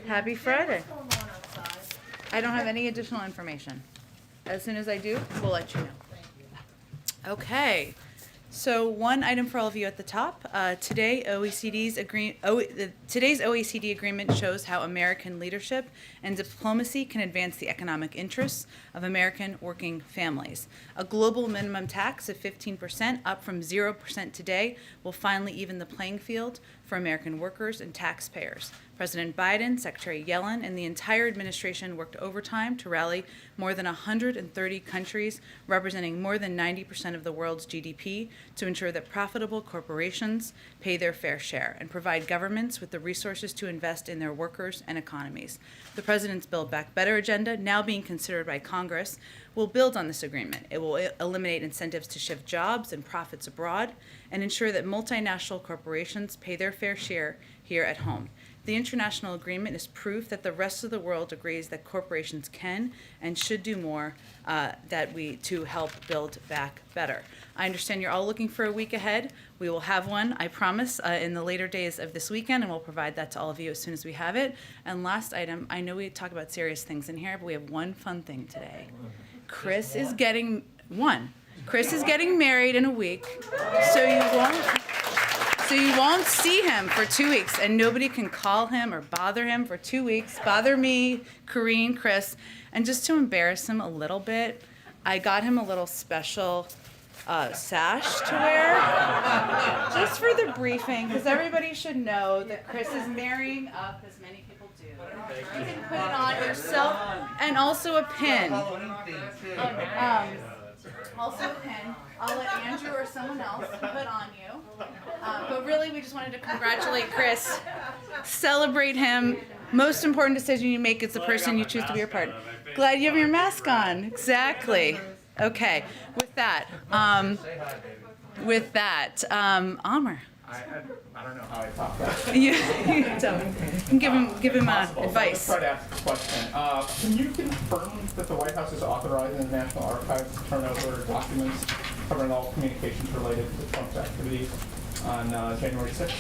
Happy Friday. What's going on outside? I don't have any additional information. As soon as I do, we'll let you know. Thank you. Okay. So one item for all of you at the top. Today's OECD agreement shows how American leadership and diplomacy can advance the economic interests of American working families. A global minimum tax of 15%, up from 0% today, will finally even the playing field for American workers and taxpayers. President Biden, Secretary Yellen, and the entire administration worked overtime to rally more than 130 countries, representing more than 90% of the world's GDP, to ensure that profitable corporations pay their fair share and provide governments with the resources to invest in their workers and economies. The president's Build Back Better agenda, now being considered by Congress, will build on this agreement. It will eliminate incentives to shift jobs and profits abroad and ensure that multinational corporations pay their fair share here at home. The international agreement is proof that the rest of the world agrees that corporations can and should do more to help build back better. I understand you're all looking for a week ahead. We will have one, I promise, in the later days of this weekend, and we'll provide that to all of you as soon as we have it. And last item, I know we talk about serious things in here, but we have one fun thing today. Chris is getting married in a week, so you won't see him for 2 weeks, and nobody can call him or bother him for 2 weeks. Bother me, Corrine, Chris. And just to embarrass him a little bit, I got him a little special sash to wear, just for the briefing, because everybody should know that Chris is marrying up, as many people do. You can put it on yourself, and also a pin. Also a pin. I'll let Andrew or someone else put on you. But really, we just wanted to congratulate Chris, celebrate him. Most important decision you make is the person you choose to be your partner. Glad you have your mask on. Exactly. Okay. With that, Amr. I don't know how I talk that. You tell me. You can give him advice. So let's try to ask a question. Can you confirm that the White House is authorizing the National Archives to turn over documents covering all communications related to Trump's activities on January 6th?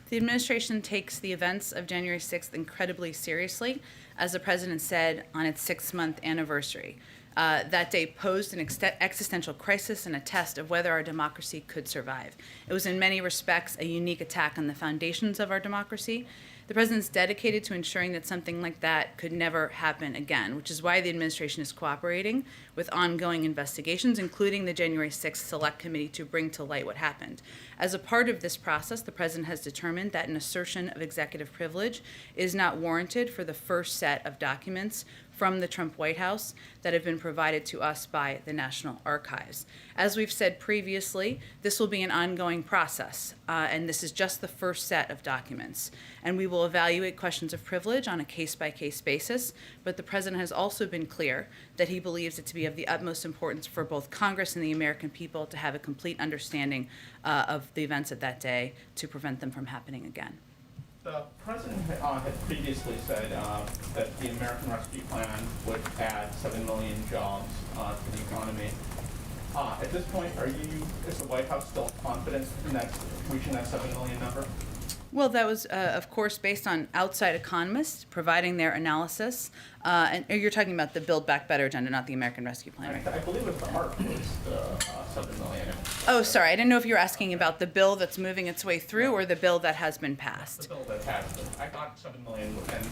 The administration takes the events of January 6th incredibly seriously, as the president said on its 6-month anniversary. That day posed an existential crisis and a test of whether our democracy could survive. It was in many respects a unique attack on the foundations of our democracy. The president's dedicated to ensuring that something like that could never happen again, which is why the administration is cooperating with ongoing investigations, including the January 6th Select Committee, to bring to light what happened. As a part of this process, the president has determined that an assertion of executive privilege is not warranted for the first set of documents from the Trump White House that have been provided to us by the National Archives. As we've said previously, this will be an ongoing process, and this is just the first set of documents. And we will evaluate questions of privilege on a case-by-case basis, but the president has also been clear that he believes it to be of the utmost importance for both Congress and the American people to have a complete understanding of the events of that day to prevent them from happening again. The president had previously said that the American Rescue Plan would add 7 million jobs to the economy. At this point, is the White House still confident in that reaching that 7 million number? Well, that was, of course, based on outside economists providing their analysis. And you're talking about the Build Back Better agenda, not the American Rescue Plan, right? I believe it was the ARP was the 7 million. Oh, sorry. I didn't know if you were asking about the bill that's moving its way through or the bill that has been passed. The bill that has been. I thought 7 million, and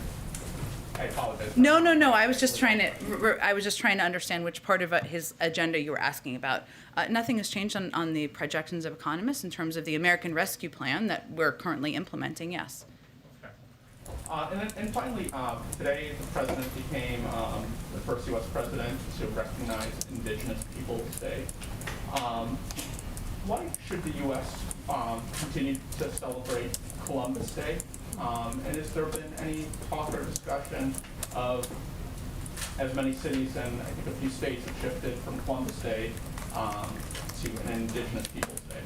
I apologize. No. I was just trying to understand which part of his agenda you were asking about. Nothing has changed on the projections of economists in terms of the American Rescue Plan that we're currently implementing. Yes. Okay. And finally, today the president became the first U.S. president to recognize Indigenous Peoples Day. Why should the U.S. Continue to celebrate Columbus Day? And has there been any talk or discussion of, as many cities and I think a few states have shifted from Columbus Day to an Indigenous Peoples Day?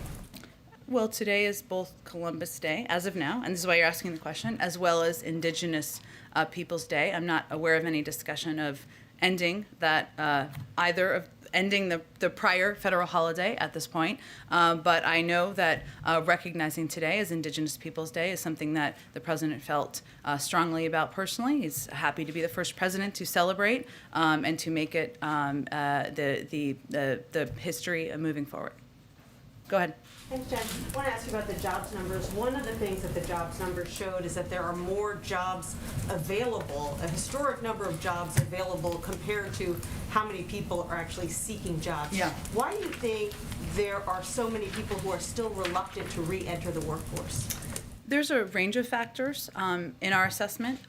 Well, today is both Columbus Day, as of now, and this is why you're asking the question, as well as Indigenous Peoples Day. I'm not aware of any discussion of ending that either of ending the prior federal holiday at this point. But I know that recognizing today as Indigenous Peoples Day is something that the president felt strongly about personally. He's happy to be the first president to celebrate and to make it the history of moving forward. Go ahead. Thanks, Jen. I want to ask you about the jobs numbers. One of the things that the jobs numbers showed is that there are more jobs available, a historic number of jobs available compared to how many people are actually seeking jobs. Yeah. Why do you think there are so many people who are still reluctant to re-enter the workforce? There's a range of factors in our assessment.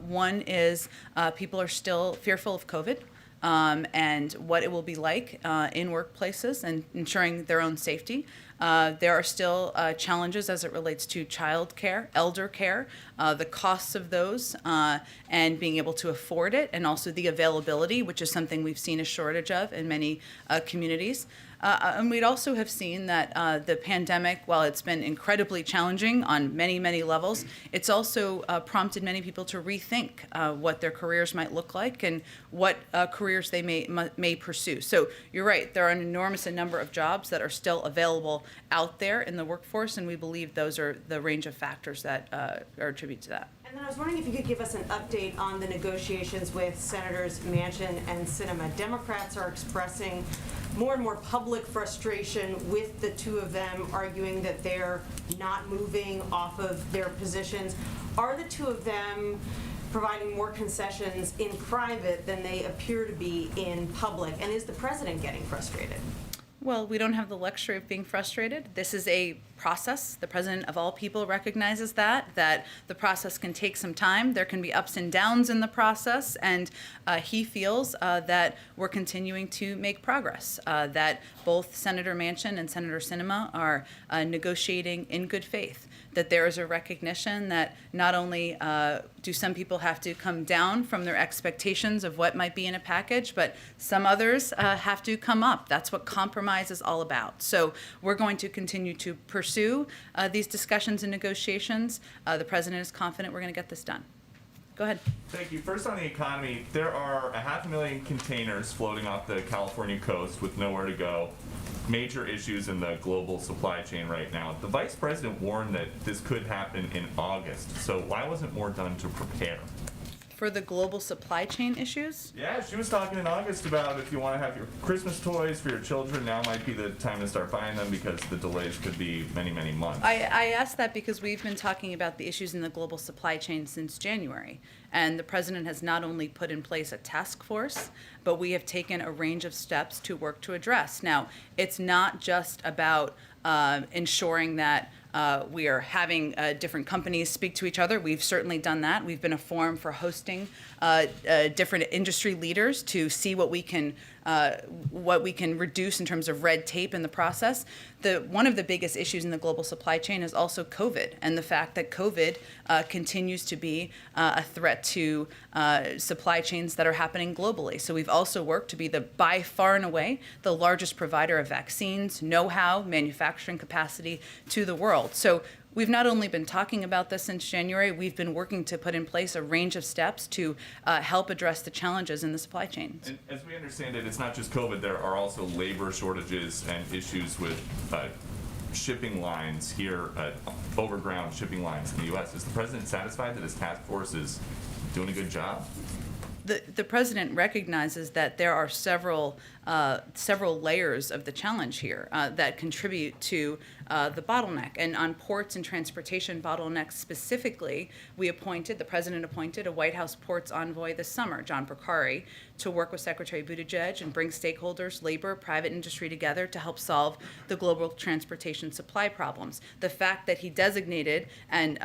One is people are still fearful of COVID. And what it will be like in workplaces and ensuring their own safety. There are still challenges as it relates to child care, elder care, the costs of those, and being able to afford it, and also the availability, which is something we've seen a shortage of in many communities. And we'd also have seen that the pandemic, while it's been incredibly challenging on many, many levels, it's also prompted many people to rethink what their careers might look like and what careers they may pursue. So you're right, there are an enormous number of jobs that are still available out there in the workforce, and we believe those are the range of factors that are attributed to that. And then I was wondering if you could give us an update on the negotiations with Senators Manchin and Sinema. Democrats are expressing more and more public frustration with the two of them, arguing that they're not moving off of their positions. Are the two of them providing more concessions in private than they appear to be in public? And is the president getting frustrated? Well, we don't have the luxury of being frustrated. This is a process. The president of all people recognizes that the process can take some time. There can be ups and downs in the process, and he feels that we're continuing to make progress, that both Senator Manchin and Senator Sinema are negotiating in good faith, that there is a recognition that not only do some people have to come down from their expectations of what might be in a package, but some others have to come up. That's what compromise is all about. So we're going to continue to pursue these discussions and negotiations. The president is confident we're going to get this done. Go ahead. Thank you. First, on the economy, there are 500,000 containers floating off the California coast with nowhere to go. Major issues in the global supply chain right now. The vice president warned that this could happen in August. So why wasn't more done to prepare? For the global supply chain issues? Yeah, she was talking in August about if you want to have your Christmas toys for your children, now might be the time to start buying them because the delays could be many, many months. I asked that because we've been talking about the issues in the global supply chain since January. And the president has not only put in place a task force, but we have taken a range of steps to work to address. Now, it's not just about ensuring that we are having different companies speak to each other. We've certainly done that. We've been a forum for hosting different industry leaders to see what we can reduce in terms of red tape in the process. One of the biggest issues in the global supply chain is also COVID, and the fact that COVID continues to be a threat to supply chains that are happening globally. So we've also worked to be by far and away the largest provider of vaccines, know-how, manufacturing capacity to the world. So we've not only been talking about this since January, we've been working to put in place a range of steps to help address the challenges in the supply chain. And as we understand it, it's not just COVID, there are also labor shortages and issues with shipping lines here, overground shipping lines in the U.S. Is the president satisfied that his task force is doing a good job? The president recognizes that there are several layers of the challenge here that contribute to the bottleneck. And on ports and transportation bottlenecks specifically, the president appointed a White House ports envoy this summer, John Procari, to work with Secretary Buttigieg and bring stakeholders, labor, private industry together to help solve the global transportation supply problems. The fact that he designated and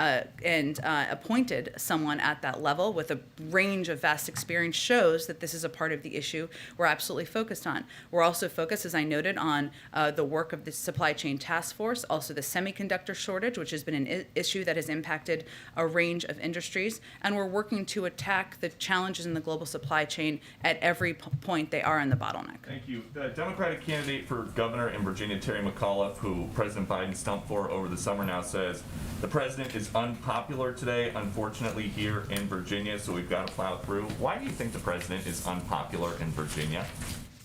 appointed someone at that level with a range of vast experience shows that this is a part of the issue we're absolutely focused on. We're also focused, as I noted, on the work of the supply chain task force, also the semiconductor shortage, which has been an issue that has impacted a range of industries, and we're working to attack the challenges in the global supply chain at every point they are in the bottleneck. Thank you. The Democratic candidate for governor in Virginia, Terry McAuliffe, who President Biden stumped for over the summer, now says the president is unpopular today, unfortunately, here in Virginia, so we've got to plow through. Why do you think the president is unpopular in Virginia?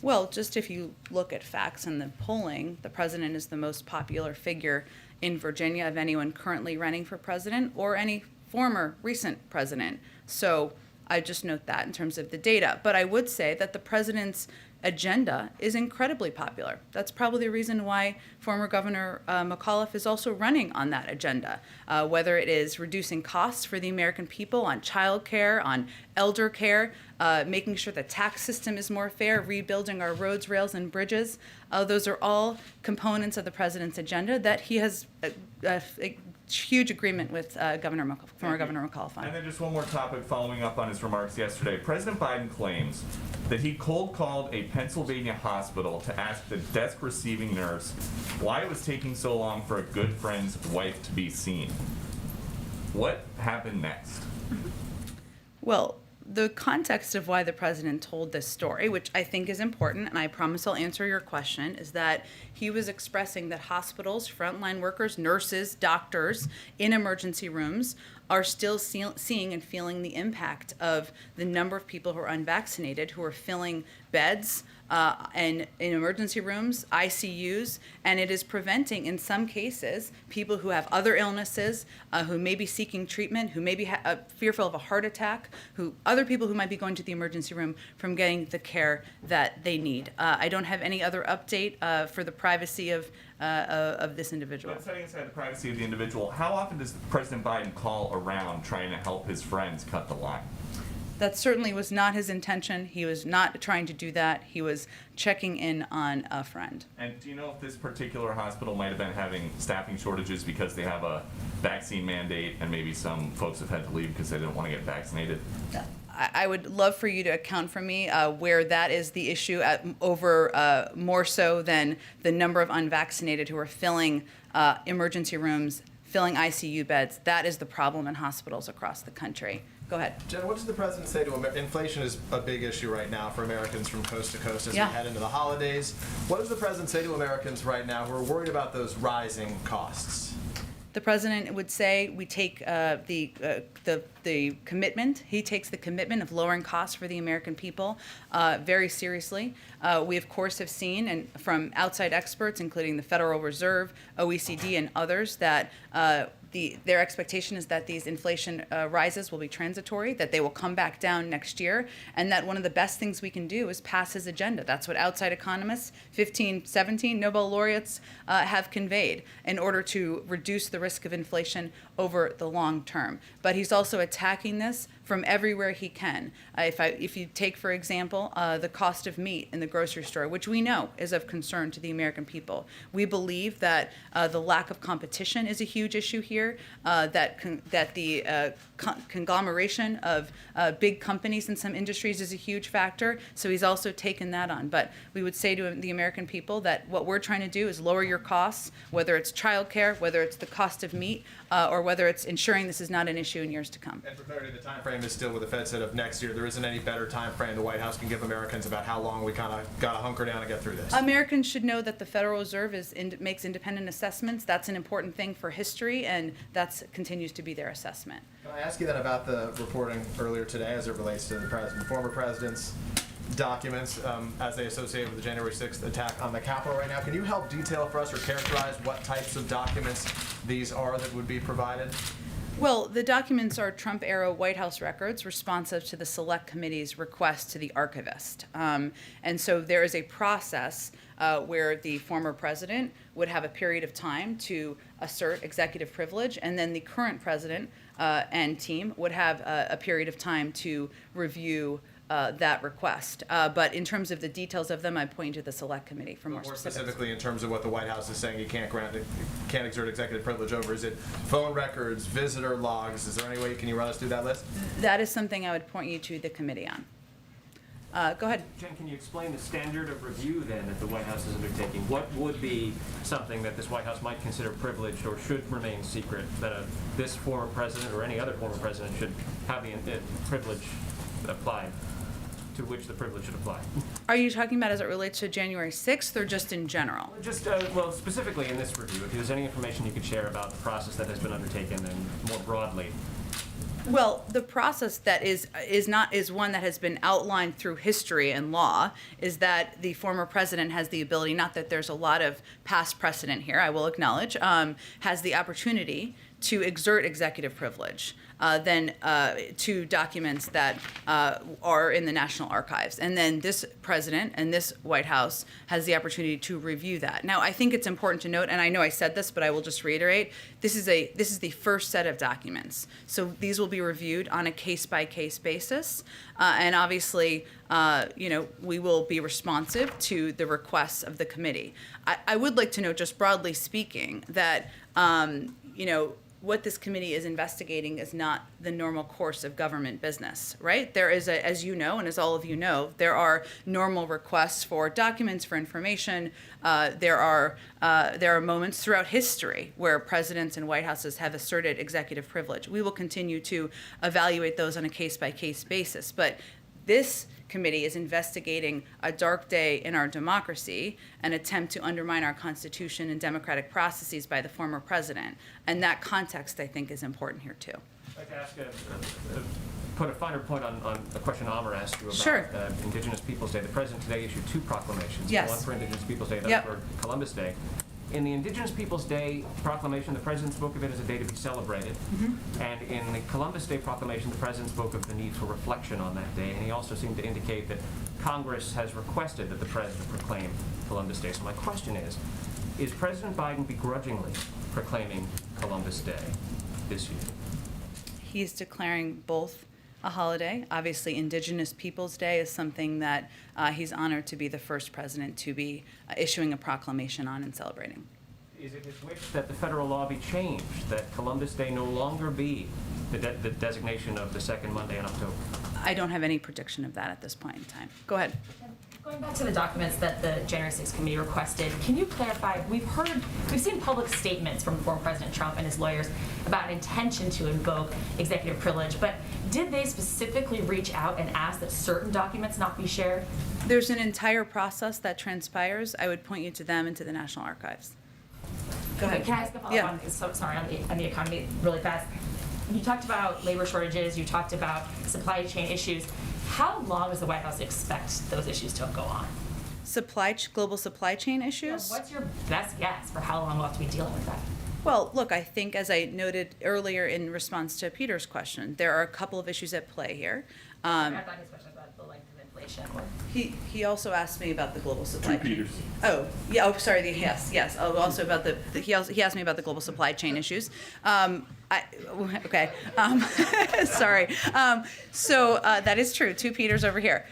Well, just if you look at facts and the polling, the president is the most popular figure in Virginia of anyone currently running for president or any former recent president. So I just note that in terms of the data. But I would say that the president's agenda is incredibly popular. That's probably the reason why former Governor McAuliffe is also running on that agenda, whether it is reducing costs for the American people on child care, on elder care, making sure the tax system is more fair, rebuilding our roads, rails, and bridges. Those are all components of the president's agenda that he has a huge agreement with former Governor McAuliffe on. And then just one more topic following up on his remarks yesterday. President Biden claims that he cold called a Pennsylvania hospital to ask the desk receiving nurse why it was taking so long for a good friend's wife to be seen. What happened next? Well, the context of why the president told this story, which I think is important, and I promise I'll answer your question, is that he was expressing that hospitals, frontline workers, nurses, doctors in emergency rooms are still seeing and feeling the impact of the number of people who are unvaccinated, who are filling beds and in emergency rooms, ICUs, and it is preventing, in some cases, people who have other illnesses, who may be seeking treatment, who may be fearful of a heart attack, other people who might be going to the emergency room from getting the care that they need. I don't have any other update for the privacy of this individual. But setting aside the privacy of the individual, how often does President Biden call around trying to help his friends cut the line? That certainly was not his intention. He was not trying to do that. He was checking in on a friend. And do you know if this particular hospital might have been having staffing shortages because they have a vaccine mandate and maybe some folks have had to leave because they didn't want to get vaccinated? I would love for you to account for me where that is the issue over more so than the number of unvaccinated who are filling emergency rooms, filling ICU beds. That is the problem in hospitals across the country. Go ahead. Jen, what does the president say to Americans? Inflation is a big issue right now for Americans from coast to coast as Yeah. we head into the holidays. What does the president say to Americans right now who are worried about those rising costs? The president would say we take the commitment. He takes the commitment of lowering costs for the American people very seriously. We of course have seen, and from outside experts, including the Federal Reserve, OECD, and others, that their expectation is that these inflation rises will be transitory, that they will come back down next year, and that one of the best things we can do is pass his agenda. That's what outside economists, 15, 17 Nobel laureates have conveyed in order to reduce the risk of inflation over the long term. But he's also attacking this from everywhere he can. If you take, for example, the cost of meat in the grocery store, which we know is of concern to the American people. We believe that the lack of competition is a huge issue here, that the conglomeration of big companies in some industries is a huge factor. So he's also taken that on. But we would say to the American people that what we're trying to do is lower your costs, whether it's childcare, whether it's the cost of meat, or whether it's ensuring this is not an issue in years to come. And for clarity, the time frame is still what the Fed said of next year. There isn't any better time frame the White House can give Americans about how long we kind of got to hunker down and get through this. Americans should know that the Federal Reserve makes independent assessments. That's an important thing for history, and that continues to be their assessment. Can I ask you then about the reporting earlier today as it relates to the former president's documents as they associate with the January 6th attack on the Capitol right now? Can you help detail for us or characterize what types of documents these are that would be provided? Well, the documents are Trump-era White House records responsive to the Select Committee's request to the archivist. And so there is a process where the former president would have a period of time to assert executive privilege, and then the current president and team would have a period of time to review that request. But in terms of the details of them, I point to the Select Committee for more specifics. Specifically in terms of what the White House is saying you can't exert executive privilege over. Is it phone records, visitor logs? Is there any way, can you run us through that list? That is something I would point you to the committee on. Go ahead. Jen, can you explain the standard of review then that the White House is undertaking? What would be something that this White House might consider privileged or should remain secret that this former president or any other former president should have the privilege applied? To which the privilege should apply. Are you talking about as it relates to January 6th or just in general? Just, well, specifically in this review, if there's any information you could share about the process that has been undertaken and more broadly. Well, the process that is one that has been outlined through history and law, is that the former president has the ability, not that there's a lot of past precedent here, I will acknowledge, has the opportunity to exert executive privilege to documents that are in the National Archives. And then this president and this White House has the opportunity to review that. Now, I think it's important to note, and I know I said this, but I will just reiterate, this is the first set of documents. So these will be reviewed on a case-by-case basis. And obviously, we will be responsive to the requests of the committee. I would like to note, just broadly speaking, that, what this committee is investigating is not the normal course of government business, right? There is, as you know, and as all of you know, there are normal requests for documents, for information. There are moments throughout history where presidents and White Houses have asserted executive privilege. We will continue to evaluate those on a case-by-case basis. But this committee is investigating a dark day in our democracy, an attempt to undermine our Constitution and democratic processes by the former president. And that context, I think, is important here, too. I'd like to ask put a finer point on a question Amr asked you about Sure. Indigenous Peoples Day. The president today issued 2 proclamations, Yes. one for Indigenous Peoples Day, the Yep. other for Columbus Day. In the Indigenous Peoples Day proclamation, the president spoke of it as a day to be celebrated. And in the Columbus Day proclamation, the president spoke of the need for reflection on that day. And he also seemed to indicate that Congress has requested that the president proclaim Columbus Day. So my question is President Biden begrudgingly proclaiming Columbus Day this year? He's declaring both a holiday. Obviously, Indigenous Peoples Day is something that he's honored to be the first president to be issuing a proclamation on and celebrating. Is it his wish that the federal law be changed, that Columbus Day no longer be the designation of the second Monday in October? I don't have any prediction of that at this point in time. Go ahead. Going back to the documents that the January 6th committee requested, can you clarify, we've seen public statements from former President Trump and his lawyers about an intention to invoke executive privilege, but did they specifically reach out and ask that certain documents not be shared? There's an entire process that transpires. I would point you to them and to the National Archives. Go ahead. Can I ask a follow-up Yeah. on this? So, sorry, on the economy really fast. You talked about labor shortages, you talked about supply chain issues. How long does the White House expect those issues to go on? Global supply chain issues? What's your best guess for how long we'll have to be dealing with that? Well, look, I think, as I noted earlier in response to Peter's question, there are a couple of issues at play here. I thought his question was about the length of inflation. He also asked me about the global supply chain. Peters. Oh, yeah, oh, sorry, yes. Oh, also about he asked me about the global supply chain issues. Sorry. So that is true, 2 Peters over here.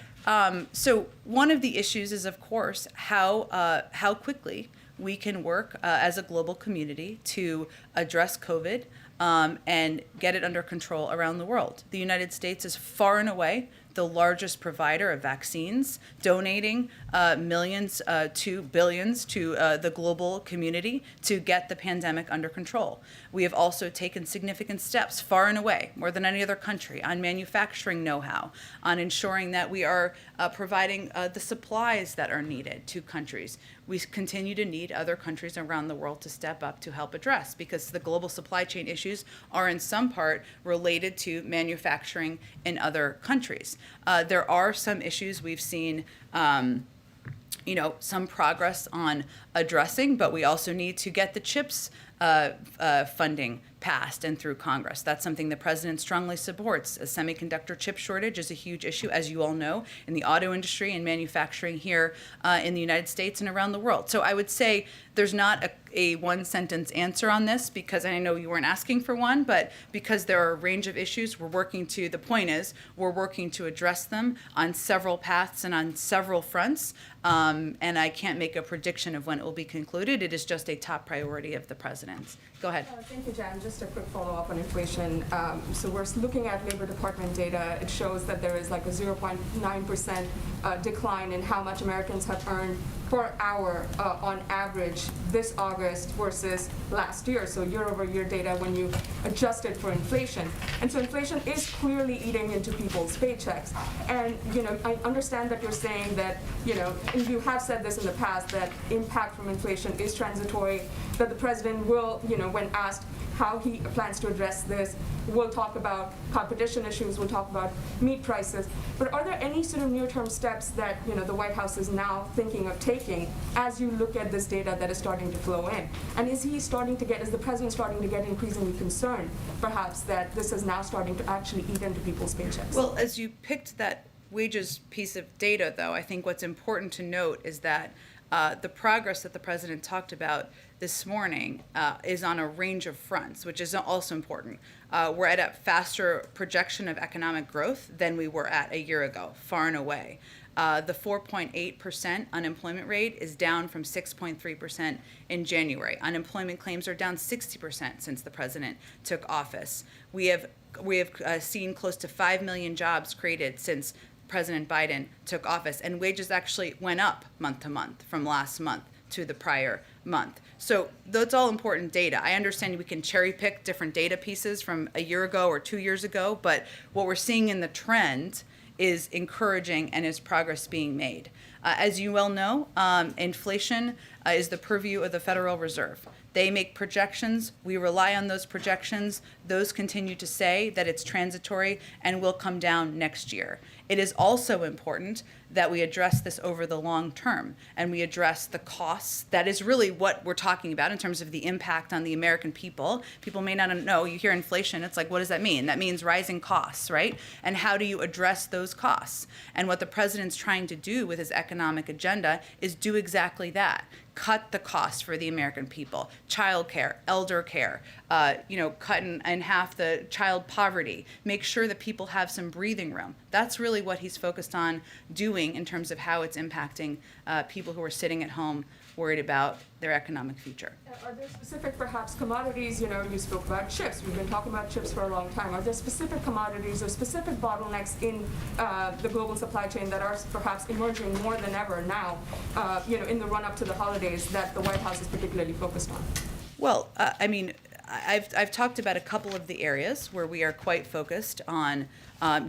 So one of the issues is, of course, how quickly we can work as a global community to address COVID and get it under control around the world. The United States is far and away the largest provider of vaccines, donating millions to billions to the global community to get the pandemic under control. We have also taken significant steps far and away, more than any other country, on manufacturing know-how, on ensuring that we are providing the supplies that are needed to countries. We continue to need other countries around the world to step up to help address, because the global supply chain issues are in some part related to manufacturing in other countries. There are some issues we've seen some progress on addressing, but we also need to get the CHIPS funding passed and through Congress. That's something the president strongly supports. A semiconductor chip shortage is a huge issue, as you all know, in the auto industry and manufacturing here in the United States and around the world. So I would say there's not a one-sentence answer on this, because I know you weren't asking for one, but because there are a range of issues, the point is, we're working to address them on several paths and on several fronts, and I can't make a prediction of when it will be concluded. It is just a top priority of the president's. Go ahead. Thank you, Jan. Just a quick follow-up on inflation. So we're looking at Labor Department data. It shows that there is like a 0.9% decline in how much Americans have earned per hour on average this August versus last year. So year-over-year data when you adjust it for inflation. And so inflation is clearly eating into people's paychecks. And, I understand that you're saying that, and you have said this in the past, that impact from inflation is transitory, that the president will, when asked how he plans to address this, will talk about competition issues, will talk about meat prices. But are there any sort of near-term steps that the White House is now thinking of taking as you look at this data that is starting to flow in? And is the president starting to get increasingly concerned, perhaps, that this is now starting to actually eat into people's paychecks? Well, as you picked that wages piece of data, though, I think what's important to note is that the progress that the president talked about this morning is on a range of fronts, which is also important. We're at a faster projection of economic growth than we were at a year ago, far and away. The 4.8% unemployment rate is down from 6.3% in January. Unemployment claims are down 60% since the president took office. We have seen close to 5 million jobs created since President Biden took office, and wages actually went up month to month from last month to the prior month. So that's all important data. I understand we can cherry pick different data pieces from a year ago or 2 years ago, but what we're seeing in the trend is encouraging and is progress being made. As you well know, inflation is the purview of the Federal Reserve. They make projections. We rely on those projections. Those continue to say that it's transitory and will come down next year. It is also important that we address this over the long term and we address the costs. That is really what we're talking about in terms of the impact on the American people. People may not know. You hear inflation, it's like, what does that mean? That means rising costs, right? And how do you address those costs? And what the president's trying to do with his economic agenda is do exactly that. Cut the cost for the American people, childcare, elder care, cut in half the child poverty, make sure that people have some breathing room. That's really what he's focused on doing in terms of how it's impacting people who are sitting at home worried about their economic future. Are there specific, perhaps, commodities? You spoke about chips. We've been talking about chips for a long time. Are there specific commodities or specific bottlenecks in the global supply chain that are perhaps emerging more than ever now, in the run-up to the holidays that the White House is particularly focused on? Well, I've talked about a couple of the areas where we are quite focused on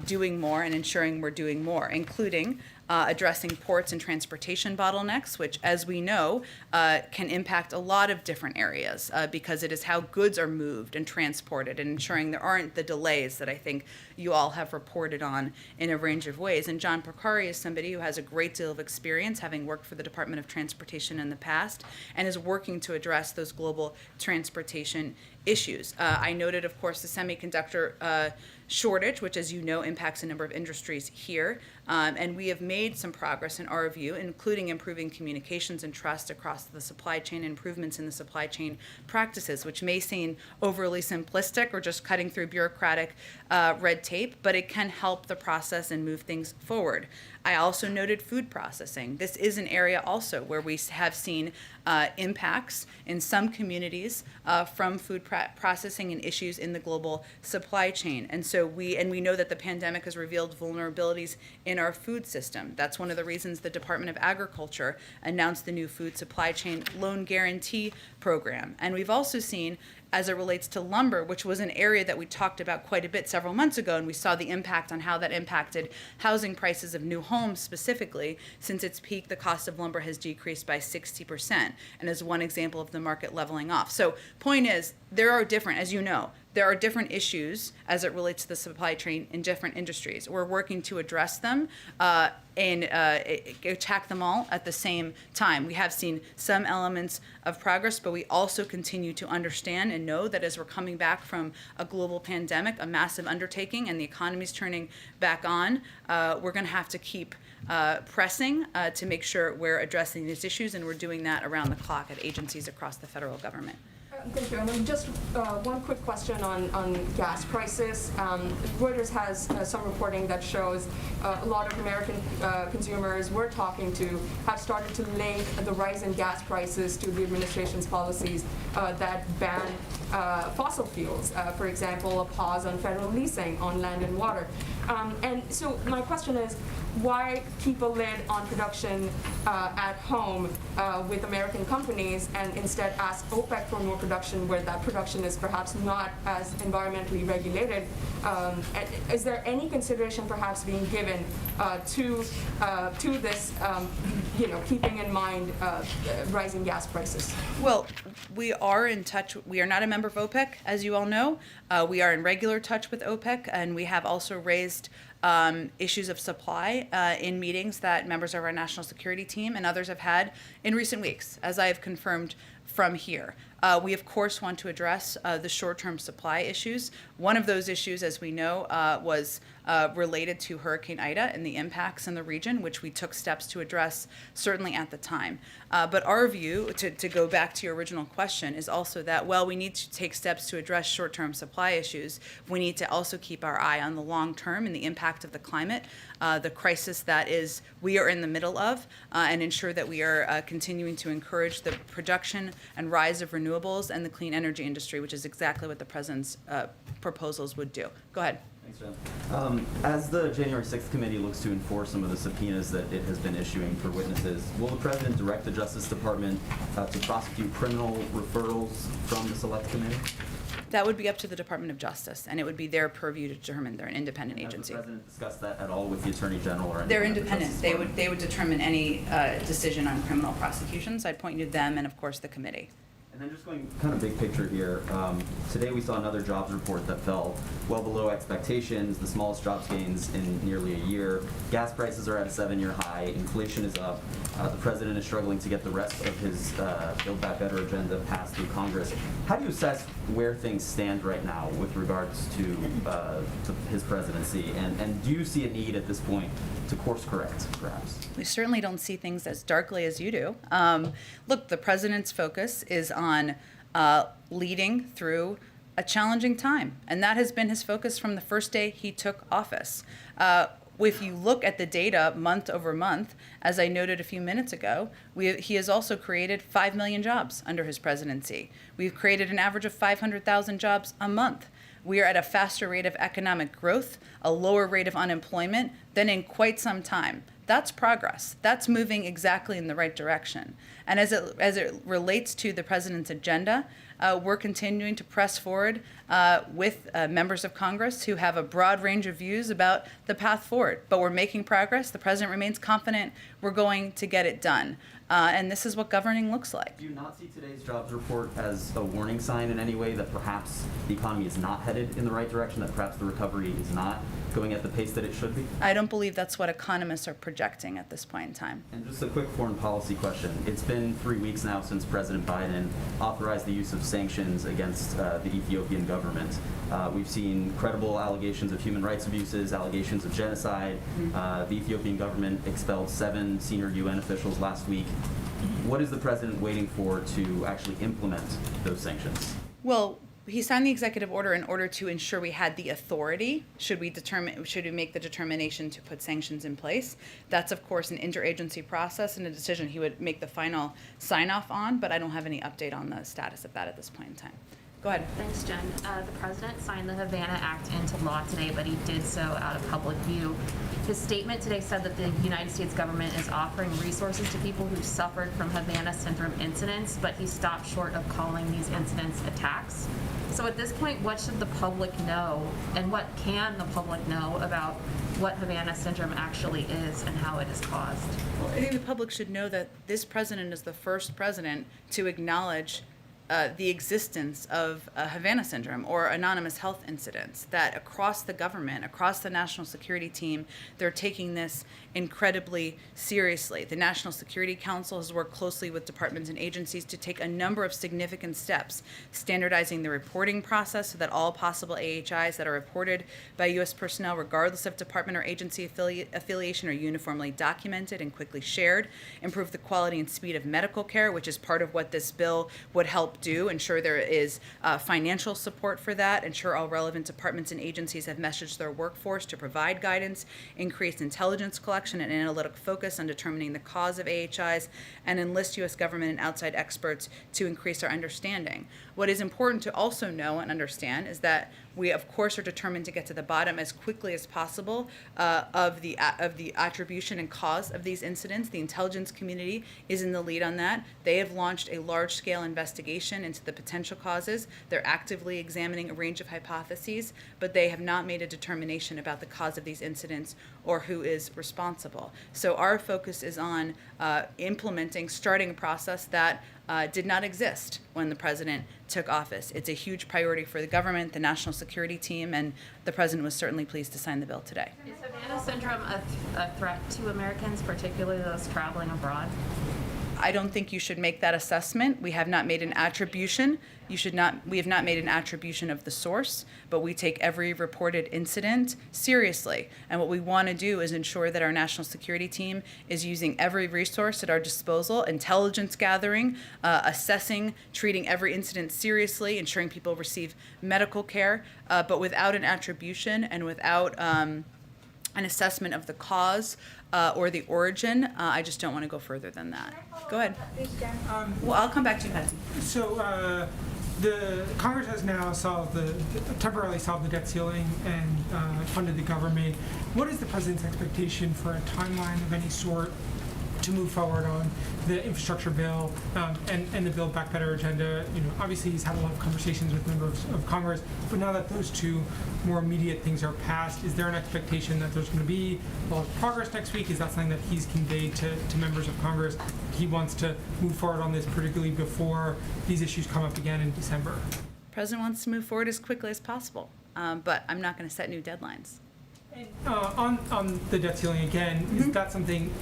doing more and ensuring we're doing more, including addressing ports and transportation bottlenecks, which, as we know, can impact a lot of different areas because it is how goods are moved and transported, and ensuring there aren't the delays that I think you all have reported on in a range of ways. And John Porcari is somebody who has a great deal of experience, having worked for the Department of Transportation in the past, and is working to address those global transportation issues. I noted, of course, the semiconductor shortage, which, as you know, impacts a number of industries here. And we have made some progress in our view, including improving communications and trust across the supply chain, improvements in the supply chain practices, which may seem overly simplistic or just cutting through bureaucratic red tape, but it can help the process and move things forward. I also noted food processing. This is an area also where we have seen impacts in some communities from food processing and issues in the global supply chain. And so we know that the pandemic has revealed vulnerabilities in our food system. That's one of the reasons the Department of Agriculture announced the new food supply chain loan guarantee program. And we've also seen, as it relates to lumber, which was an area that we talked about quite a bit several months ago, and we saw the impact on how that impacted housing prices of new homes specifically. Since its peak, the cost of lumber has decreased by 60%, and is one example of the market leveling off. So point is, there are different, as you know, there are different issues as it relates to the supply chain in different industries. We're working to address them and attack them all at the same time. We have seen some elements of progress, but we also continue to understand and know that as we're coming back from a global pandemic, a massive undertaking, and the economy's turning back on, we're going to have to keep pressing to make sure we're addressing these issues, and we're doing that around the clock at agencies across the federal government. Thank you. And then just one quick question on gas prices. Reuters has some reporting that shows a lot of American consumers we're talking to have started to link the rise in gas prices to the administration's policies that ban fossil fuels. For example, a pause on federal leasing on land and water. And so my question is, why keep a lid on production at home with American companies and instead ask OPEC for more production where that production is perhaps not as environmentally regulated? Is there any consideration perhaps being given to this, keeping in mind rising gas prices? Well, we are in touch. We are not a member of OPEC, as you all know. We are in regular touch with OPEC, and we have also raised issues of supply in meetings that members of our national security team and others have had in recent weeks, as I have confirmed from here. We, of course, want to address the short-term supply issues. One of those issues, as we know, was related to Hurricane Ida and the impacts in the region, which we took steps to address certainly at the time. But our view, to go back to your original question, is also that, well, we need to take steps to address short-term supply issues. We need to also keep our eye on the long term and the impact of the climate, the crisis that we are in the middle of, and ensure that we are continuing to encourage the production and rise of renewables and the clean energy industry, which is exactly what the president's proposals would do. Go ahead. Thanks, Jen. As the January 6th committee looks to enforce some of the subpoenas that it has been issuing for witnesses, will the president direct the Justice Department to prosecute criminal referrals from the select committee? That would be up to the Department of Justice, and it would be their purview to determine. They're an independent agency. Has the president discussed that at all with the Attorney General or anyone? They're at the independent. Justice They Department? would determine any decision on criminal prosecutions. I'd point you to them and, of course, the committee. And then just going kind of big picture here, today we saw another jobs report that fell well below expectations, the smallest jobs gains in nearly a year. Gas prices are at a 7-year high, inflation is up, the president is struggling to get the rest of his Build Back Better agenda passed through Congress. How do you assess where things stand right now with regards to his presidency? And do you see a need at this point to course correct, perhaps? We certainly don't see things as darkly as you do. Look, the president's focus is on leading through a challenging time, and that has been his focus from the first day he took office. If you look at the data month over month, as I noted a few minutes ago, he has also created 5 million jobs under his presidency. We've created an average of 500,000 jobs a month. We are at a faster rate of economic growth, a lower rate of unemployment than in quite some time. That's progress. That's moving exactly in the right direction. And as it relates to the president's agenda, we're continuing to press forward with members of Congress who have a broad range of views about the path forward. But we're making progress. The president remains confident we're going to get it done. And this is what governing looks like. Do you not see today's jobs report as a warning sign in any way that perhaps the economy is not headed in the right direction, that perhaps the recovery is not going at the pace that it should be? I don't believe that's what economists are projecting at this point in time. And just a quick foreign policy question. It's been 3 weeks now since President Biden authorized the use of sanctions against the Ethiopian government. We've seen credible allegations of human rights abuses, allegations of genocide. The Ethiopian government expelled 7 senior UN officials last week. What is the president waiting for to actually implement those sanctions? Well, he signed the executive order in order to ensure we had the authority, should we make the determination to put sanctions in place. That's, of course, an interagency process and a decision he would make the final sign-off on, but I don't have any update on the status of that at this point in time. Go ahead. Thanks, Jen. The president signed the Havana Act into law today, but he did so out of public view. His statement today said that the United States government is offering resources to people who've suffered from Havana syndrome incidents, but he stopped short of calling these incidents attacks. So at this point, what should the public know, and what can the public know about what Havana syndrome actually is and how it is caused? Well, I think the public should know that this president is the first president to acknowledge the existence of Havana syndrome or anonymous health incidents, that across the government, across the national security team, they're taking this incredibly seriously. The National Security Council has worked closely with departments and agencies to take a number of significant steps, standardizing the reporting process so that all possible AHIs that are reported by U.S. personnel, regardless of department or agency affiliation, are uniformly documented and quickly shared, improve the quality and speed of medical care, which is part of what this bill would help help do, ensure there is financial support for that, ensure all relevant departments and agencies have messaged their workforce to provide guidance, increase intelligence collection and analytic focus on determining the cause of AHIs, and enlist U.S. government and outside experts to increase our understanding. What is important to also know and understand is that we, of course, are determined to get to the bottom as quickly as possible of the attribution and cause of these incidents. The intelligence community is in the lead on that. They have launched a large-scale investigation into the potential causes. They're actively examining a range of hypotheses, but they have not made a determination about the cause of these incidents or who is responsible. So our focus is on starting a process that did not exist when the president took office. It's a huge priority for the government, the national security team, and the president was certainly pleased to sign the bill today. Is Havana syndrome a threat to Americans, particularly those traveling abroad? I don't think you should make that assessment. We have not made an attribution. We have not made an attribution of the source, but we take every reported incident seriously. And what we want to do is ensure that our national security team is using every resource at our disposal, intelligence gathering, assessing, treating every incident seriously, ensuring people receive medical care, but without an attribution and without an assessment of the cause or the origin. I just don't want to go further than that. Go ahead. Well, I'll come back to you, Patsy. So the Congress has now temporarily solved the debt ceiling and funded the government. What is the president's expectation for a timeline of any sort to move forward on the infrastructure bill and the Build Back Better agenda? Obviously he's had a lot of conversations with members of Congress, but now that those two more immediate things are passed, is there an expectation that there's going to be a lot of progress next week? Is that something that he's conveyed to members of Congress? He wants to move forward on this, particularly before these issues come up again in December. The president wants to move forward as quickly as possible, but I'm not going to set new deadlines. On the debt ceiling again, is that something,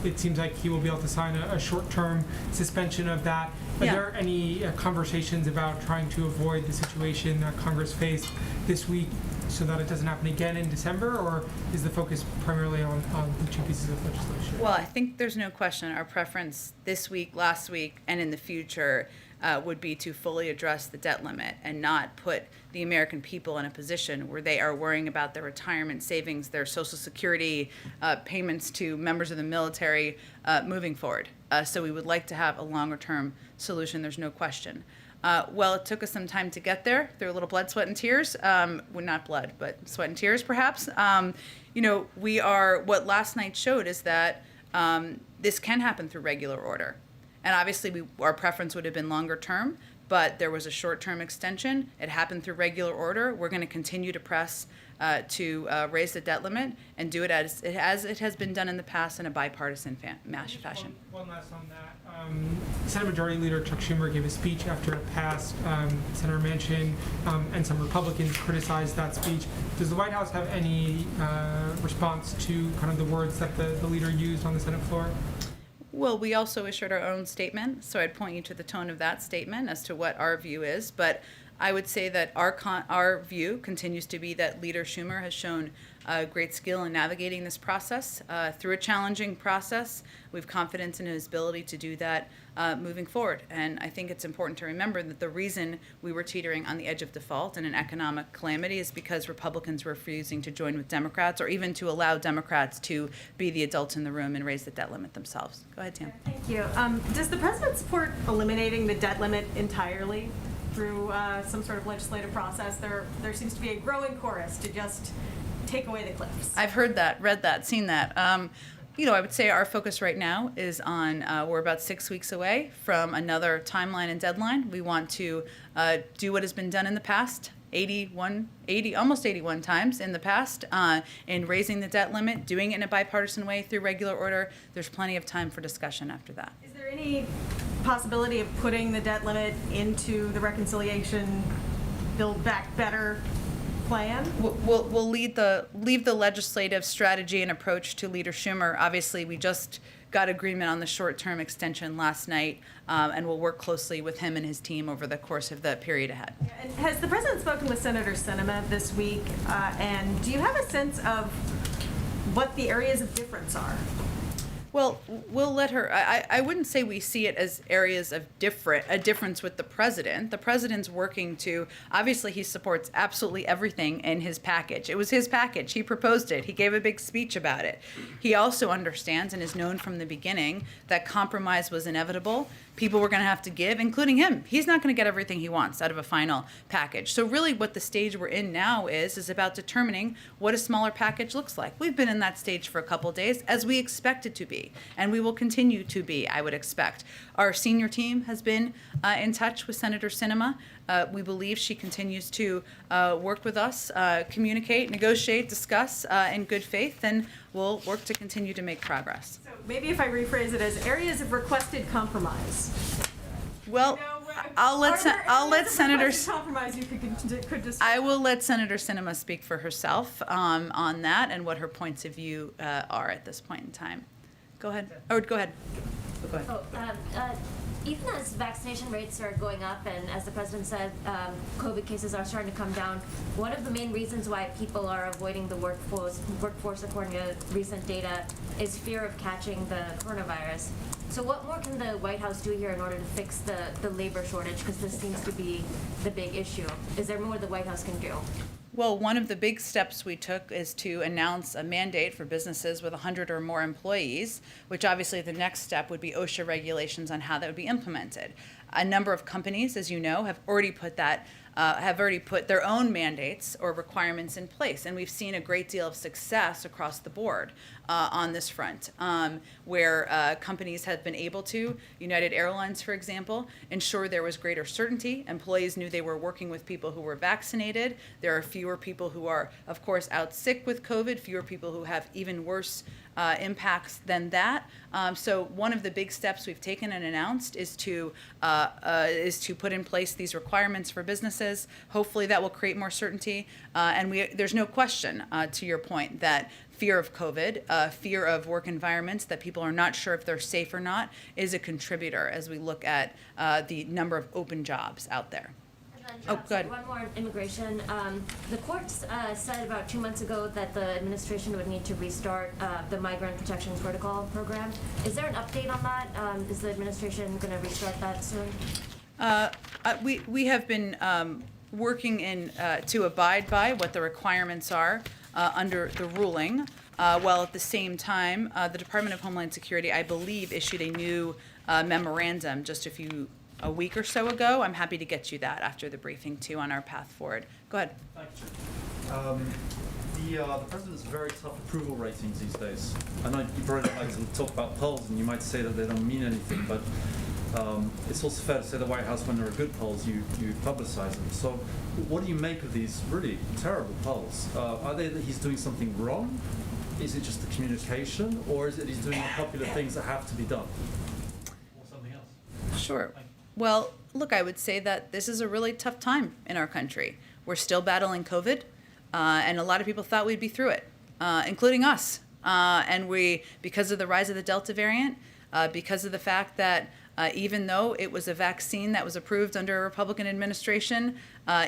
it seems like he will be able to sign a short-term suspension of that. Are there any conversations about trying to avoid the situation that Congress faced this week so that it doesn't happen again in December, or is the focus primarily on the two pieces of legislation? Well, I think there's no question our preference this week, last week, and in the future would be to fully address the debt limit and not put the American people in a position where they are worrying about their retirement savings, their Social Security payments to members of the military moving forward. So we would like to have a longer-term solution, there's no question. Well, it took us some time to get there through a little blood, sweat, and tears. Well, not blood, but sweat and tears, perhaps. What last night showed is that this can happen through regular order. And obviously, our preference would have been longer term, but there was a short-term extension. It happened through regular order. We're going to continue to press to raise the debt limit and do it as it has been done in the past in a bipartisan fashion. One last on that. Senate Majority Leader Chuck Schumer gave a speech after it passed. Senator Manchin and some Republicans criticized that speech. Does the White House have any response to kind of the words that the leader used on the Senate floor? Well, we also issued our own statement, so I'd point you to the tone of that statement as to what our view is. But I would say that our view continues to be that Leader Schumer has shown great skill in navigating this process through a challenging process. We have confidence in his ability to do that moving forward. And I think it's important to remember that the reason we were teetering on the edge of default and an economic calamity is because Republicans were refusing to join with Democrats or even to allow Democrats to be the adults in the room and raise the debt limit themselves. Go ahead, Tam. Thank you. Does the president support eliminating the debt limit entirely through some sort of legislative process? There seems to be a growing chorus to just take away the cliffs. I've heard that, read that, seen that. I would say our focus right now is on, we're about 6 weeks away from another timeline and deadline. We want to do what has been done in the past, almost 81 times in the past, in raising the debt limit, doing it in a bipartisan way through regular order. There's plenty of time for discussion after that. Is there any possibility of putting the debt limit into the reconciliation Build Back Better plan? We'll leave the legislative strategy and approach to Leader Schumer. Obviously, we just got agreement on the short-term extension last night, and we'll work closely with him and his team over the course of the period ahead. And has the president spoken with Senator Sinema this week? And do you have a sense of what the areas of difference are? Well, we'll let her, I wouldn't say we see it as areas of a difference with the president. The president's working to, obviously he supports absolutely everything in his package. It was his package. He proposed it. He gave a big speech about it. He also understands and is known from the beginning that compromise was inevitable. People were going to have to give, including him. He's not going to get everything he wants out of a final package. So really what the stage we're in now is about determining what a smaller package looks like. We've been in that stage for a couple days, as we expect it to be, and we will continue to be, I would expect. Our senior team has been in touch with Senator Sinema. We believe she continues to work with us, communicate, negotiate, discuss in good faith, and we'll work to continue to make progress. So maybe if I rephrase it as areas of requested compromise. Well, I'll let Senator. Compromise you could just. I will let Senator Sinema speak for herself on that and what her points of view are at this point in time. Go ahead. Or go ahead. Go ahead. Even as vaccination rates are going up and as the president said, COVID cases are starting to come down, one of the main reasons why people are avoiding the workforce according to recent data, is fear of catching the coronavirus. So what more can the White House do here in order to fix the labor shortage? Because this seems to be the big issue. Is there more the White House can do? Well, one of the big steps we took is to announce a mandate for businesses with 100 or more employees, which obviously the next step would be OSHA regulations on how that would be implemented. A number of companies, as you know, have already put their own mandates or requirements in place, and we've seen a great deal of success across the board on this front, where companies have been able to, United Airlines, for example, ensure there was greater certainty. Employees knew they were working with people who were vaccinated. There are fewer people who are, of course, out sick with COVID, fewer people who have even worse impacts than that. So one of the big steps we've taken and announced is to put in place these requirements for businesses. Hopefully that will create more certainty. And there's no question, to your point, that fear of COVID, fear of work environments that people are not sure if they're safe or not, is a contributor as we look at the number of open jobs out there. Oh, good. One more on immigration. The courts said about 2 months ago that the administration would need to restart the Migrant Protection Protocol program. Is there an update on that? Is the administration going to restart that soon? We have been working to abide by what the requirements are under the ruling, while at the same time, the Department of Homeland Security, I believe, issued a new memorandum just a week or so ago. I'm happy to get you that after the briefing too on our path forward. Go ahead. Thank you. The president's very tough approval ratings these days. I know you probably don't like to talk about polls and you might say that they don't mean anything, but it's also fair to say the White House, when there are good polls, you publicize them. So what do you make of these really terrible polls? Are they that he's doing something wrong? Is it just the communication? Or is it he's doing unpopular things that have to be done? Or something else? Sure. Well, look, I would say that this is a really tough time in our country. We're still battling COVID, and a lot of people thought we'd be through it, including us. And because of the rise of the Delta variant, because of the fact that even though it was a vaccine that was approved under a Republican administration,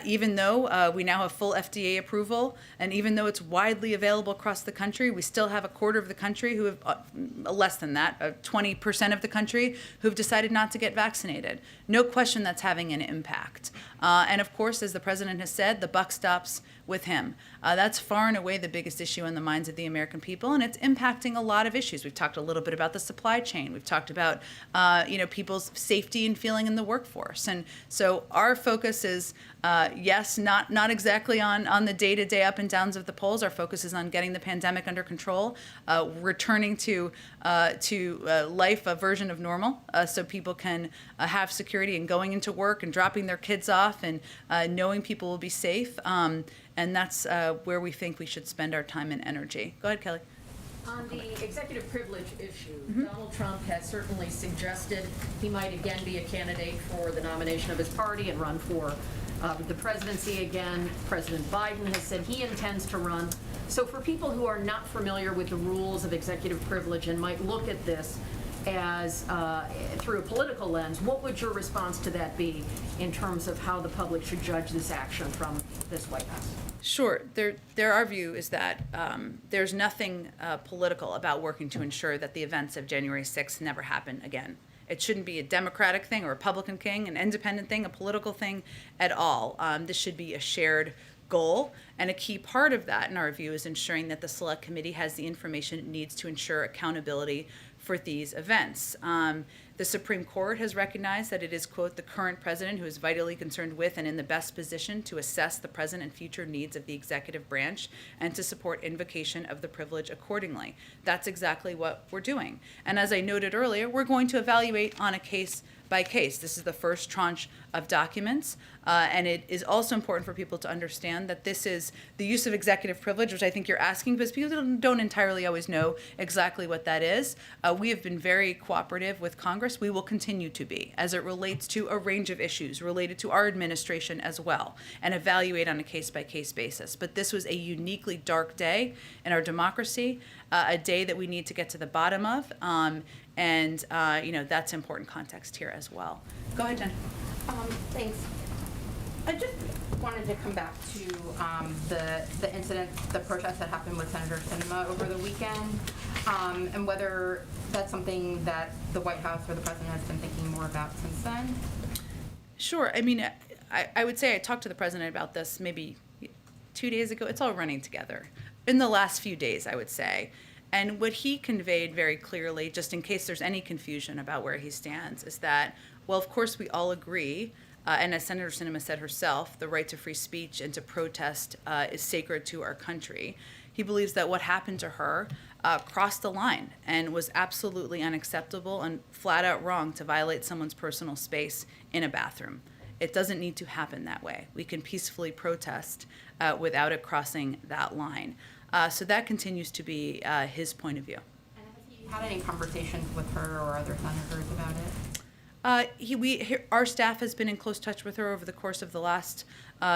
even though we now have full FDA approval, and even though it's widely available across the country, we still have a quarter of the country who have, less than that, 20% of the country who've decided not to get vaccinated. No question that's having an impact. And of course, as the president has said, the buck stops with him. That's far and away the biggest issue in the minds of the American people, and it's impacting a lot of issues. We've talked a little bit about the supply chain. We've talked about, people's safety and feeling in the workforce. And so our focus is, yes, not exactly on the day-to-day up and downs of the polls. Our focus is on getting the pandemic under control, returning to life, a version of normal, so people can have security and going into work and dropping their kids off and knowing people will be safe. And that's where we think we should spend our time and energy. Go ahead, Kelly. On the executive privilege issue, Donald Trump has certainly suggested he might again be a candidate for the nomination of his party and run for the presidency again. President Biden has said he intends to run. So for people who are not familiar with the rules of executive privilege and might look at this as through a political lens, what would your response to that be in terms of how the public should judge this action from this White House? Sure. Our view is that there's nothing political about working to ensure that the events of January 6th never happen again. It shouldn't be a Democratic thing, a Republican thing, an independent thing, a political thing at all. This should be a shared goal, and a key part of that, in our view, is ensuring that the Select Committee has the information it needs to ensure accountability for these events. The Supreme Court has recognized that it is, quote, the current president who is vitally concerned with and in the best position to assess the present and future needs of the executive branch and to support invocation of the privilege accordingly. That's exactly what we're doing. And as I noted earlier, we're going to evaluate on a case by case. This is the first tranche of documents, and it is also important for people to understand that this is the use of executive privilege, which I think you're asking, because people don't entirely always know exactly what that is. We have been very cooperative with Congress. We will continue to be, as it relates to a range of issues related to our administration as well, and evaluate on a case-by-case basis. But this was a uniquely dark day in our democracy, a day that we need to get to the bottom of, and that's important context here as well. Go ahead, Jen. Thanks. I just wanted to come back to the incident, the protest that happened with Senator Sinema over the weekend, and whether that's something that the White House or the president has been thinking more about since then. Sure. I mean, I would say I talked to the president about this maybe 2 days ago. It's all running together. In the last few days, I would say. And what he conveyed very clearly, just in case there's any confusion about where he stands, is that, well, of course, we all agree, and as Senator Sinema said herself, the right to free speech and to protest is sacred to our country. He believes that what happened to her crossed the line and was absolutely unacceptable and flat out wrong to violate someone's personal space in a bathroom. It doesn't need to happen that way. We can peacefully protest without it crossing that line. So that continues to be his point of view. And have you had any conversations with her or other senators about it? Our staff has been in close touch with her over the course of the last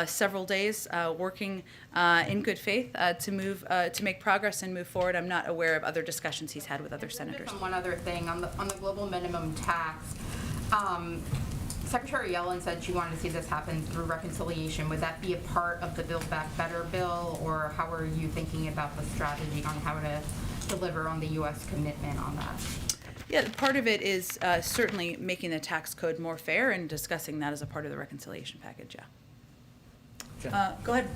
several days, working in good faith to make progress and move forward. I'm not aware of other discussions he's had with other senators. Just on one other thing, on the global minimum tax, Secretary Yellen said she wanted to see this happen through reconciliation. Would that be a part of the Build Back Better bill, or how are you thinking about the strategy on how to deliver on the U.S. commitment on that? Yeah, part of it is certainly making the tax code more fair and discussing that as a part of the reconciliation package, yeah. Go ahead.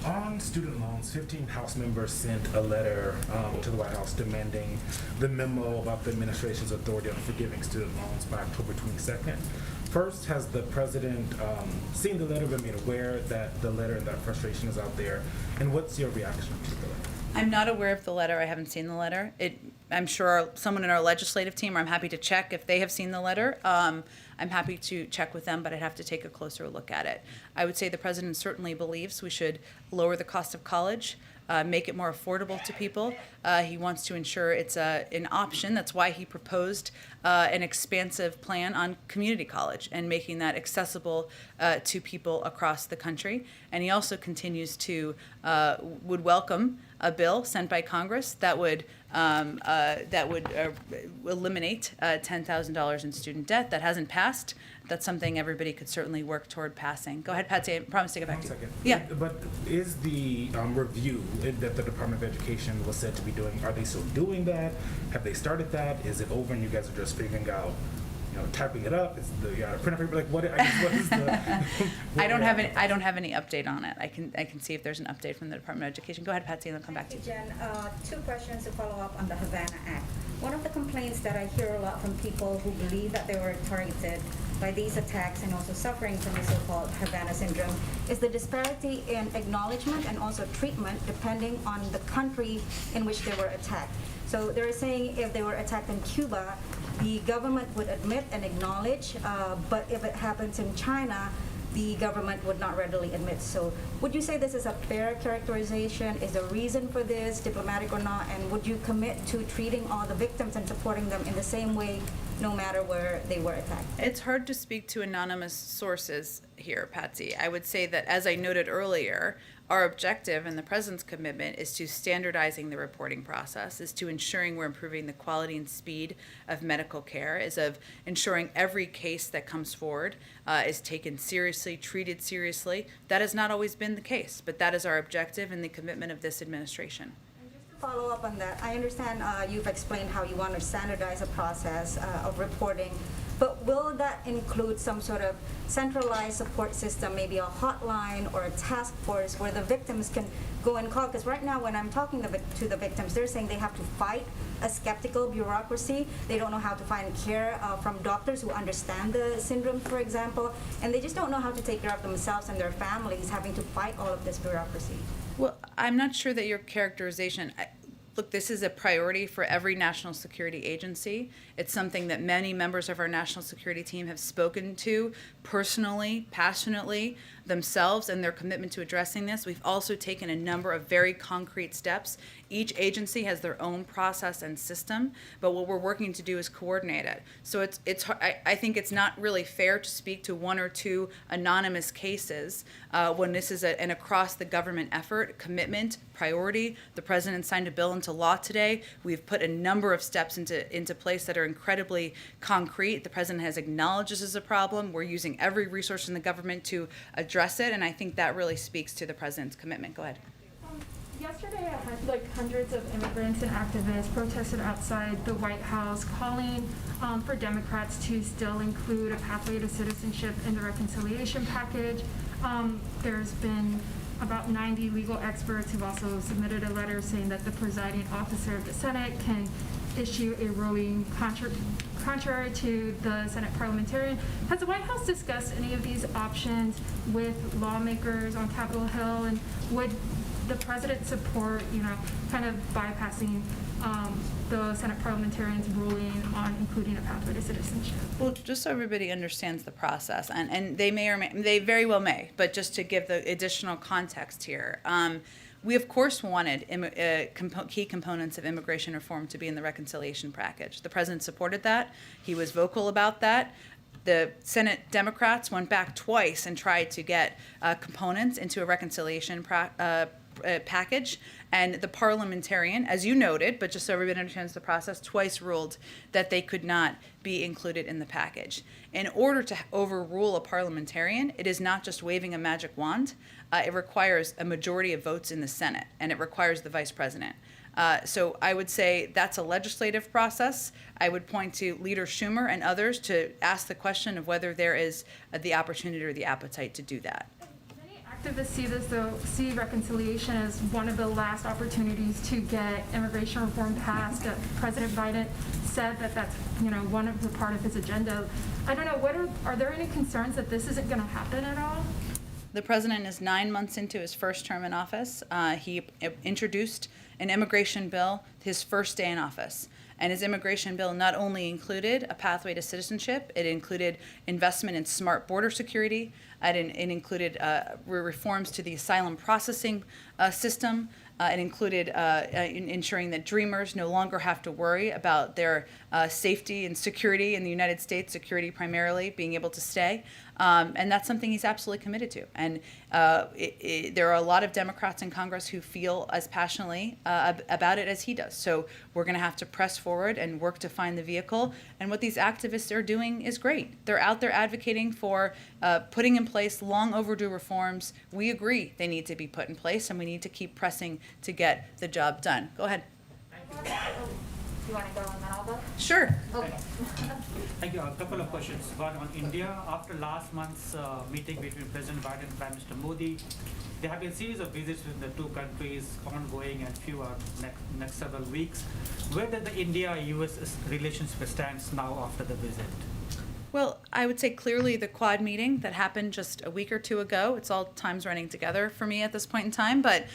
On student loans, 15 House members sent a letter to the White House demanding the memo about the administration's authority on forgiving student loans by October 22nd. First, has the president seen the letter, been made aware that the letter and that frustration is out there? And what's your reaction to the letter? I'm not aware of the letter. I haven't seen the letter. I'm sure someone in our legislative team, or I'm happy to check if they have seen the letter. I'm happy to check with them, but I'd have to take a closer look at it. I would say the president certainly believes we should lower the cost of college, make it more affordable to people. He wants to ensure it's an option. That's why he proposed an expansive plan on community college and making that accessible to people across the country. And he also continues to would welcome a bill sent by Congress that would eliminate $10,000 in student debt. That hasn't passed. That's something everybody could certainly work toward passing. Go ahead, Patsy. I promise to get back to you. 1 second. Yeah. But is the review that the Department of Education was said to be doing, are they still doing that? Have they started that? Is it over and you guys are just figuring out, typing it up? Is you got a printer paper? Like what is the? I don't have any update on it. I can see if there's an update from the Department of Education. Go ahead, Patsy, and I'll come back to you. Jen, 2 questions to follow up on the Havana Act. One of the complaints that I hear a lot from people who believe that they were targeted by these attacks and also suffering from the so-called Havana syndrome is the disparity in acknowledgement and also treatment depending on the country in which they were attacked. So they're saying if they were attacked in Cuba, the government would admit and acknowledge, but if it happens in China, the government would not readily admit. So would you say this is a fair characterization? Is there a reason for this, diplomatic or not? And would you commit to treating all the victims and supporting them in the same way, no matter where they were attacked? It's hard to speak to anonymous sources here, Patsy. I would say that, as I noted earlier, our objective and the president's commitment is to standardizing the reporting process, is to ensuring we're improving the quality and speed of medical care, is of ensuring every case that comes forward is taken seriously, treated seriously. That has not always been the case, but that is our objective and the commitment of this administration. Follow up on that. I understand you've explained how you want to standardize a process of reporting, but will that include some sort of centralized support system, maybe a hotline or a task force where the victims can go and call? Because right now when I'm talking to the victims, they're saying they have to fight a skeptical bureaucracy. They don't know how to find care from doctors who understand the syndrome, for example, and they just don't know how to take care of themselves and their families having to fight all of this bureaucracy. Well, I'm not sure that your characterization. Look, this is a priority for every national security agency. It's something that many members of our national security team have spoken to personally, passionately, themselves, and their commitment to addressing this. We've also taken a number of very concrete steps. Each agency has their own process and system, but what we're working to do is coordinate it. So I think it's not really fair to speak to one or two anonymous cases when this is an across the government effort, commitment, priority. The president signed a bill into law today. We've put a number of steps into place that are incredibly concrete. The president has acknowledged this is a problem. We're using every resource in the government to address it, and I think that really speaks to the president's commitment. Go ahead. Yesterday, I had hundreds of immigrants and activists protested outside the White House, calling for Democrats to still include a pathway to citizenship in the reconciliation package. There's been about 90 legal experts who've also submitted a letter saying that the presiding officer of the Senate can issue a ruling contrary to the Senate parliamentarian. Has the White House discussed any of these options with lawmakers on Capitol Hill, and would the president support, kind of bypassing the Senate parliamentarians' ruling on including a pathway to citizenship? Well, just so everybody understands the process, and they very well may, but just to give the additional context here, we of course wanted key components of immigration reform to be in the reconciliation package. The president supported that. He was vocal about that. The Senate Democrats went back twice and tried to get components into a reconciliation package, and the parliamentarian, as you noted, but just so everybody understands the process, twice ruled that they could not be included in the package. In order to overrule a parliamentarian, it is not just waving a magic wand. It requires a majority of votes in the Senate, and it requires the vice president. So I would say that's a legislative process. I would point to Leader Schumer and others to ask the question of whether there is the opportunity or the appetite to do that. Activists see reconciliation as one of the last opportunities to get immigration reform passed. President Biden said that that's one of the part of his agenda. I don't know. Are there any concerns that this isn't going to happen at all? The president is 9 months into his first term in office. He introduced an immigration bill his first day in office. And his immigration bill not only included a pathway to citizenship, it included investment in smart border security, it included reforms to the asylum processing system, it included ensuring that dreamers no longer have to worry about their safety and security in the United States, security primarily, being able to stay. And that's something he's absolutely committed to. And there are a lot of Democrats in Congress who feel as passionately about it as he does. So we're going to have to press forward and work to find the vehicle. And what these activists are doing is great. They're out there advocating for putting in place long overdue reforms. We agree they need to be put in place, and we need to keep pressing to get the job done. Go ahead. You want to go on that, Alba? Sure. Okay. Thank you. A couple of questions. One on India. After last month's meeting between President Biden and Prime Minister Modi, there have been a series of visits with the two countries ongoing, and few are next several weeks. Where does the India-U.S. relationship stands now after the visit? Well, I would say clearly the Quad meeting that happened just a week or two ago, it's all times running together for me at this point in time, but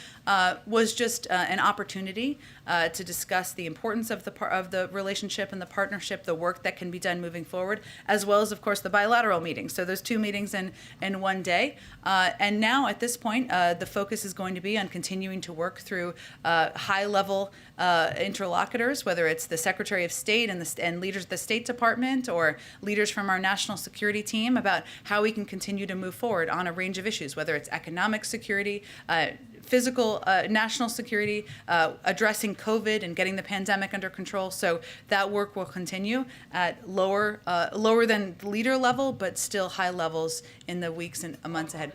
was just an opportunity to discuss the importance of the relationship and the partnership, the work that can be done moving forward, as well as, of course, the bilateral meetings. So there's two meetings in one day. And now at this point, the focus is going to be on continuing to work through high-level interlocutors, whether it's the Secretary of State and leaders of the State Department or leaders from from our national security team about how we can continue to move forward on a range of issues, whether it's economic security, physical national security, addressing COVID and getting the pandemic under control. So that work will continue at lower than the leader level, but still high levels in the weeks and months ahead.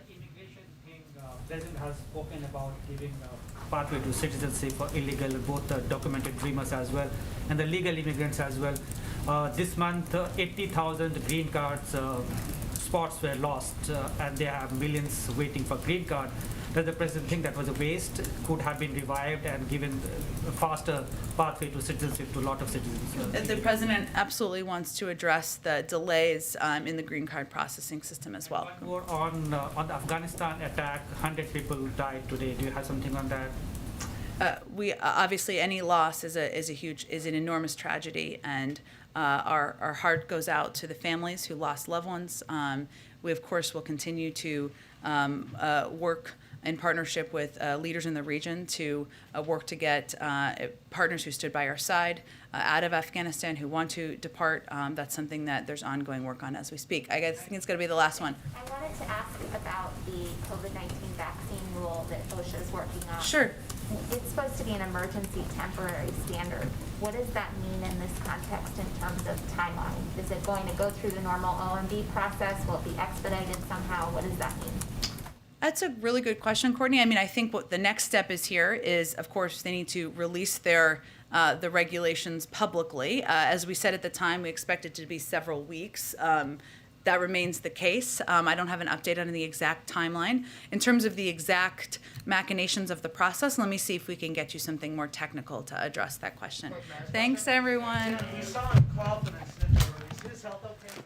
President has spoken about giving a pathway to citizenship for illegal, both the documented dreamers as well and the legal immigrants as well. This month, 80,000 green cards spots were lost, and there are millions waiting for green card. Does the president think that was a waste, could have been revived and given a faster pathway to citizenship to a lot of citizens? The president absolutely wants to address the delays in the green card processing system as well. More on the Afghanistan attack, 100 people died today. Do you have something on that? We obviously, any loss is an enormous tragedy, and our heart goes out to the families who lost loved ones. We of course will continue to work in partnership with leaders in the region to work to get partners who stood by our side out of Afghanistan who want to depart. That's something that there's ongoing work on as we speak. I think it's going to be the last one. I wanted to ask about the COVID-19 vaccine rule that OSHA is working on. Sure. It's supposed to be an emergency temporary standard. What does that mean in this context in terms of timeline? Is it going to go through the normal OMB process? Will it be expedited somehow? What does that mean? That's a really good question, Courtney. I mean, I think what the next step is here is, of course, they need to release the regulations publicly. As we said at the time, we expect it to be several weeks. That remains the case. I don't have an update on the exact timeline. In terms of the exact machinations of the process, let me see if we can get you something more technical to address that question. Thanks, everyone. We saw him cough and I sniffed over. Is his health okay?